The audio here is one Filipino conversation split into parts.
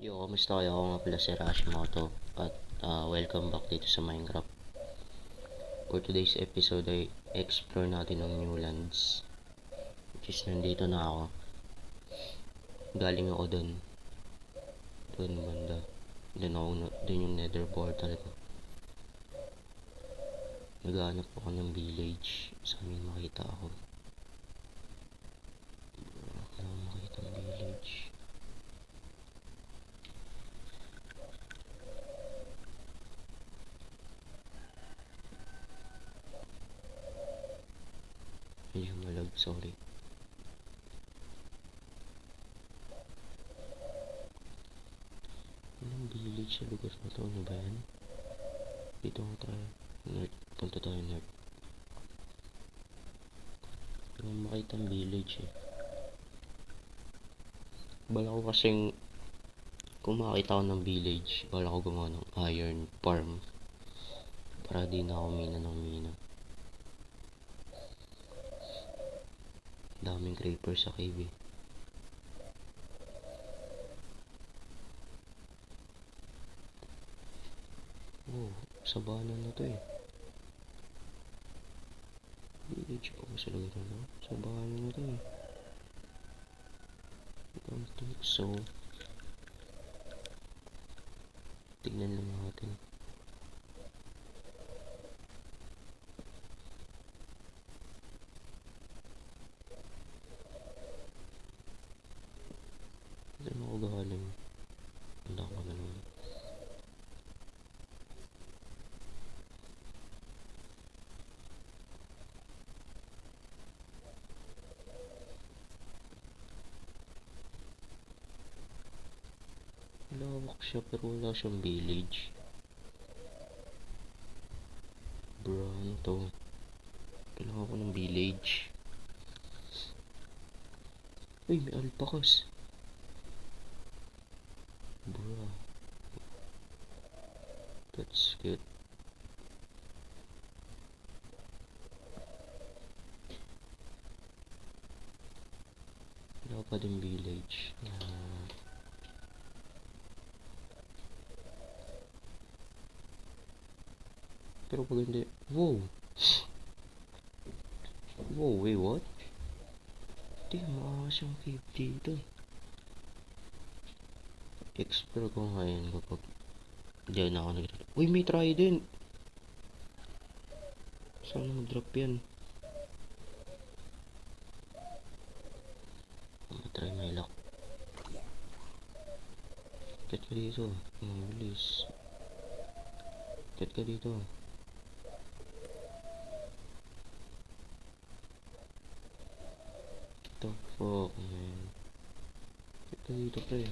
Yo, kamusta kayo? Ako nga pala si Rashimoto at welcome back dito sa Minecraft. For today's episode ay explore natin ang new lands. Which is nandito na ako. Galing ako dun. Dun banda. Dun yung nether portal ko. Naghahanap ako ng village. Saan yung makita ako? Wala akong makita ng village. Medyo malag, sorry. Anong village sa lugar na to? Ano ba yan? Dito nga tayo. North. Punta tayo north. Walang makita ang village eh. Bala ko kasing kung makita ko ng village, bala ko gumawa ng iron farm para di na ako mina ng mina. Daming creeper sa cave eh. Oh, sabana na to eh. Village pa ko sa lugar na to. Sabana na to eh. I don't think so. Tignan lang natin. Saan ako galing? Handa ko na lang. Lawak siya pero wala siyang village. Bro, ano to? Kailangan ko ng village. Uy, may alpacas. Bro. That's good. Wala pa din village. Pero maganda. Wow! Wow, wait, what? Di, maakas yung cave dito. Explore ko ngayon kapag hindi na ako nag. Uy, may trident! Saan mag-drop yan? Matry may luck. Kat ka dito. Bilis. Kat ka dito. What the fuck, man? Kat ka dito, pre.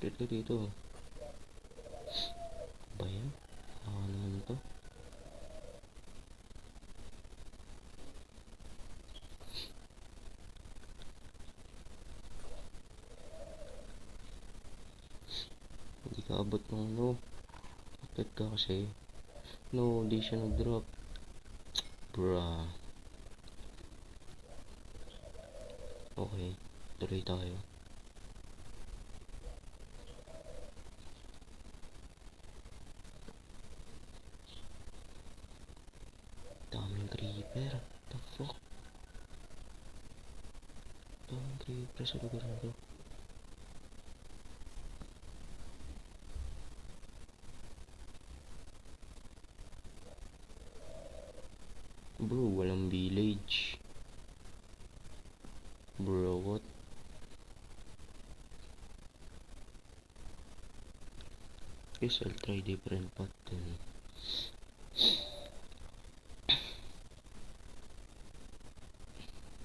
Kat ka dito. Ba yan? Ano naman to? Hindi ka abot ng ano. Kat ka kasi. No, di siya nag-drop. Bruh. Okay, tuloy tayo. Daming creeper. The fuck? Daming creeper sa lugar na to. Bro, walang village. Bro, what? Guess I'll try different path then.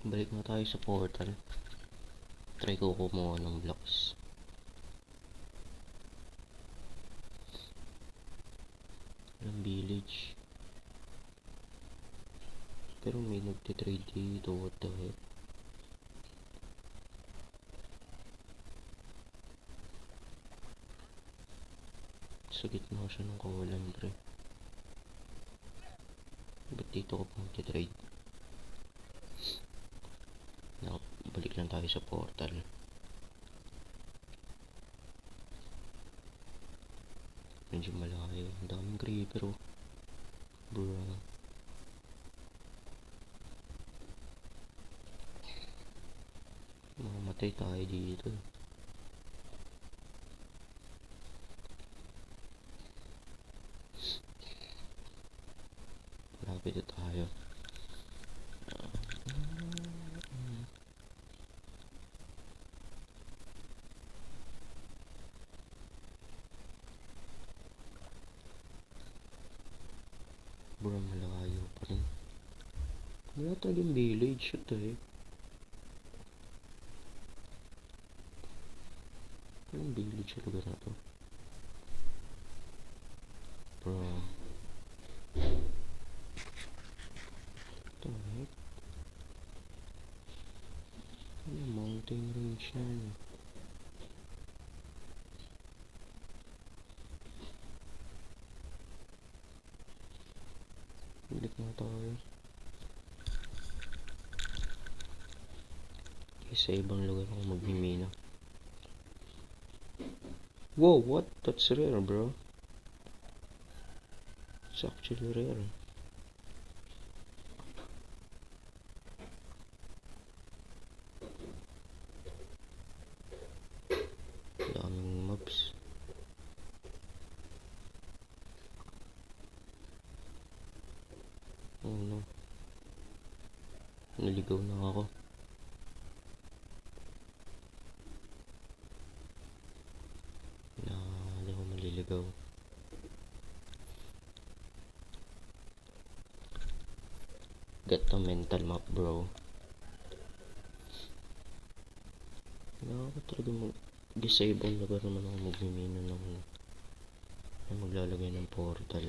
Balik na tayo sa portal. Try ko kumuha ng blocks. Walang village. Pero may nagtitrade dito. What the heck? Sa gitna siya ng kawalan, pre. Ba't dito ko pa magtitrade? Balik lang tayo sa portal. Medyo malayo. Ang daming creeper oh. Bro. Mamamatay tayo dito. Malapit na tayo. Bro, malayo pa rin. Wala talagang village ito eh. Anong village sa lugar na to? Bro. Ito na eh. Ano mountain range yan? Balik na tayo. Sa ibang lugar ako magmimina. Whoa, what? That's rare, bro. It's actually rare. Daming mobs. Oh no. Naligaw na ako. Hindi ako maliligaw. Get the mental map, bro. Ako talaga disable lugar naman ako magmimina ng maglalagay ng portal.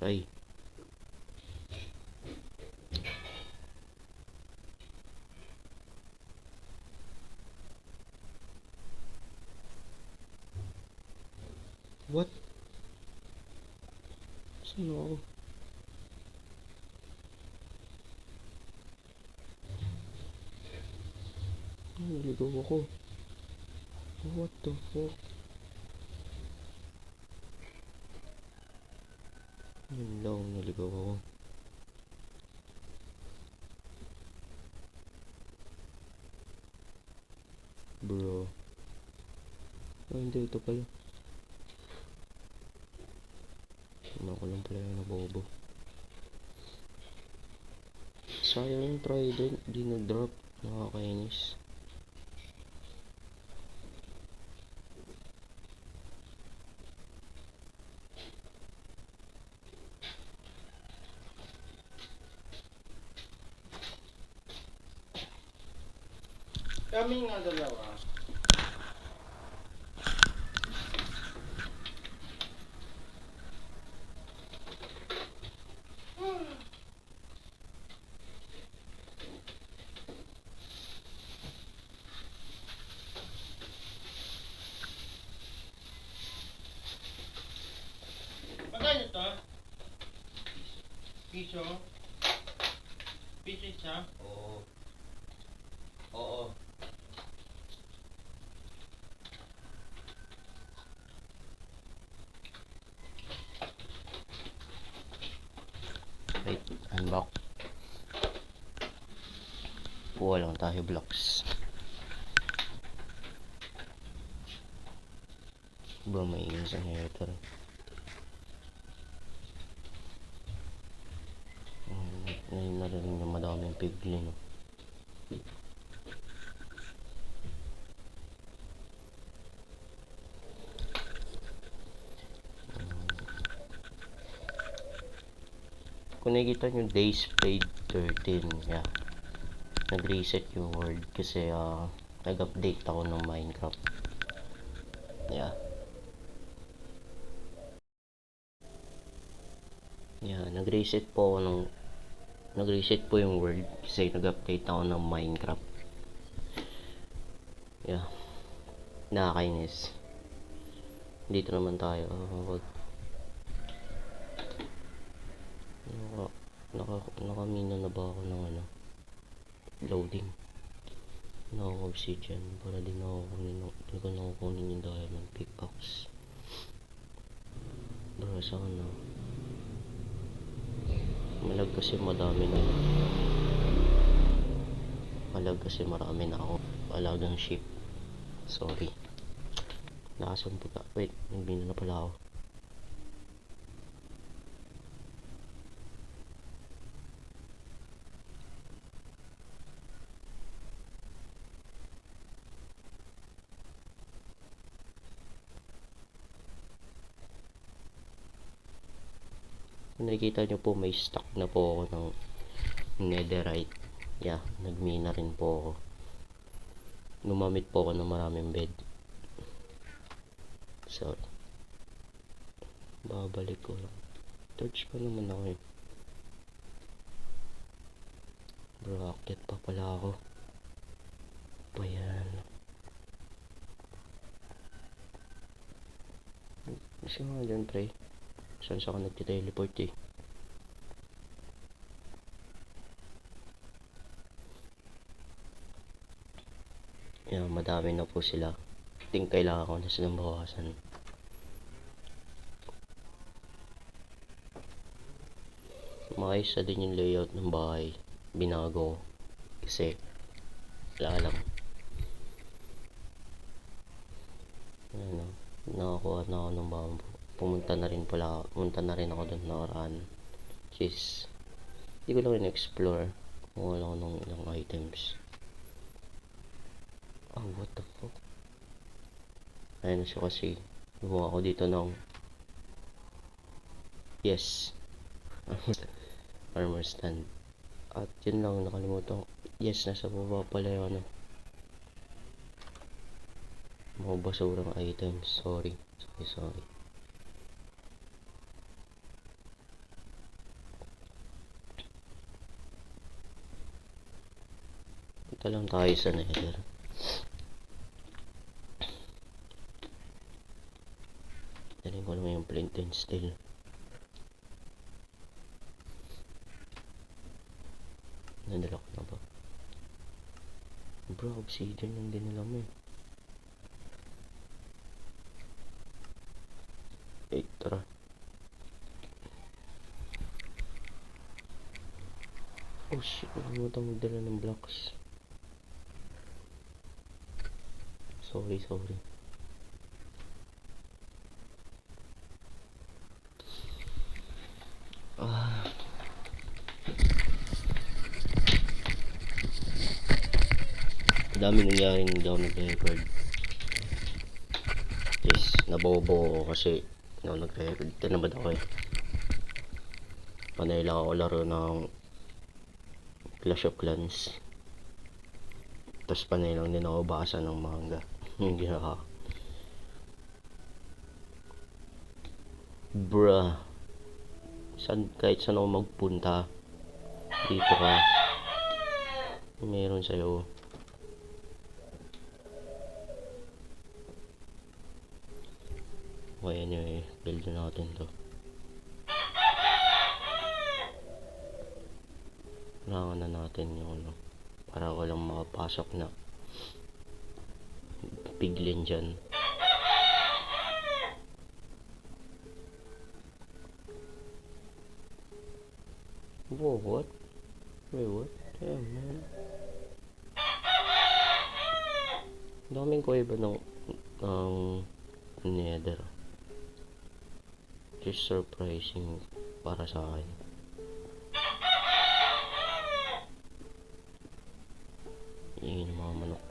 Ay. What? Sino ako? Naligaw ako. What the fuck? Yun lang, naligaw ako. Bro. Oh, hindi, ito pala. Ako lang pala yung nabobo. Sayang yung trident, di na-drop. Nakakainis. Kami nga dalawa. Magkano to? Piso? Piso siya? Oo. Oo. Wait, unlock. Kuha lang tayo blocks. Bro, may ingin sa inhibitor. Ngayon narinig na madaming piglin. No? Kung nakikita nyo, days played 13. Yeah. Nag-reset yung world kasi nag-update ako ng Minecraft. Yeah. Yeah, nag-reset po yung world kasi nag-update ako ng Minecraft. Yeah. Nakakainis. Dito naman tayo. Nakamina na ba ako ng loading? na ako obsidian para di ko na kukunin yung diamond pickaxe. Bro, sana malag kasi marami na ako alagang sheep. Sorry, nakasan puta. Wait, nagbina na pala ako. Kung nakikita nyo po, may stock na po ako ng netherite. Yeah, nagmina rin po ako. Gumamit po ako ng maraming bed. So, babalik ko lang. Torch pa naman ako eh. Bro, akit pa pala ako. Pa yan. Kasi nga dyan, pre. Saan sa ka nagtiteleport eh. Yan, madami na po sila. Think kailangan ko na silang bawasan. Maayos na din yung layout ng bahay. Binago. Kasi wala lang. Ano, nakakuha na ako ng bamboo. Pumunta na rin ako doon na oraan. Which is, hindi ko lang in-explore. Kung wala ko ng ilang items. Oh, what the fuck? Ayun siya kasi. Gumawa ko dito ng yes. Armor stand. At yun lang, nakalimutan. Yes, nasa baba pala yung ano. Mga basurang items. Sorry. Punta lang tayo sa nether. Daling ko lang yung flint and steel. Nadala ko na ba? Bro, obsidian yung dinala mo eh. Tara. Oh shit, nakalimutan magdala ng blocks. Sorry. Dami nangyari hindi ako nag-record. Yes, nabobo ako kasi nag-record. Tinamad ako eh. Panay lang ako laro ng Clash of Clans. Tapos panay lang din ako basa ng manga. Yung ginawa. Bruh. Kahit saan ako magpunta, dito ka. Meron sa'yo. Okay, anyway, build na natin to. Kailangan na natin yung ano, para walang makapasok na piglin dyan. Whoa, what? Wait, what? Damn, man. Daming ko iba ng nether. Just surprising para sa akin. Yun yung mga manok.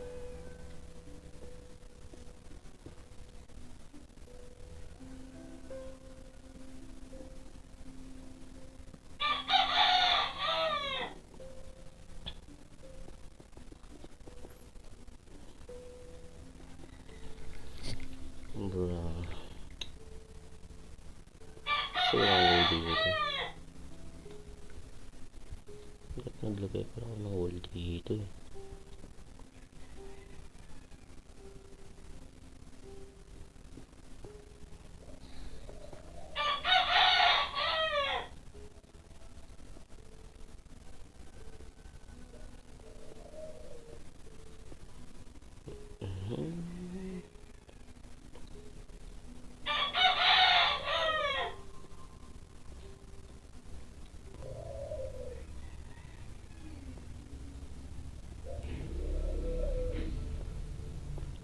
Bruh. Sirang wool dito. Ba't naglagay pa ako ng wool dito eh.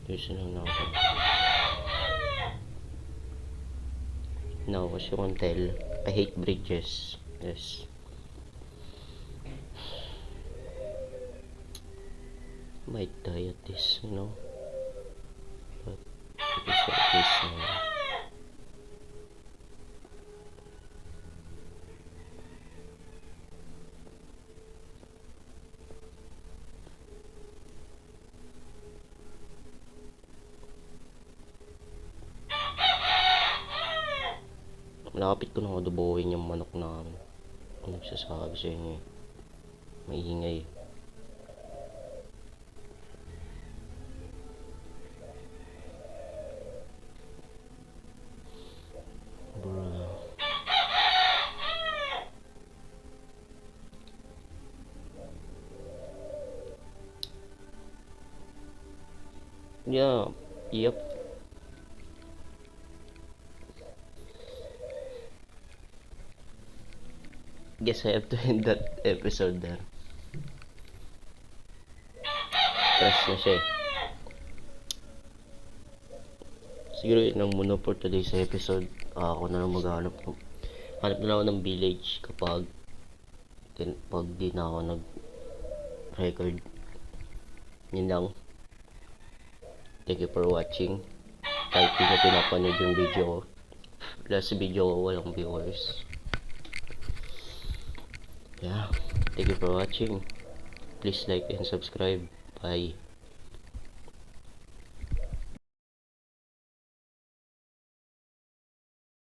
There's lang na ako. Now, as you can tell, I hate bridges. Yes. Might die at this, you know. But it is what it is now. Malapit ko na adobohin yung manok namin. Kung nagsasabi sa inyo, maingay. Bruh. Yeah, yep. Guess I have to end that episode there. Stress na siya eh. Siguro yun lang muna for today's episode. Ako na lang maghanap na lang ako ng village kapag di na ako nag-record. Yun lang. Thank you for watching. Kahit di na pinapanood yung video ko. Last video ko walang viewers. Yeah, thank you for watching. Please like and subscribe. Bye.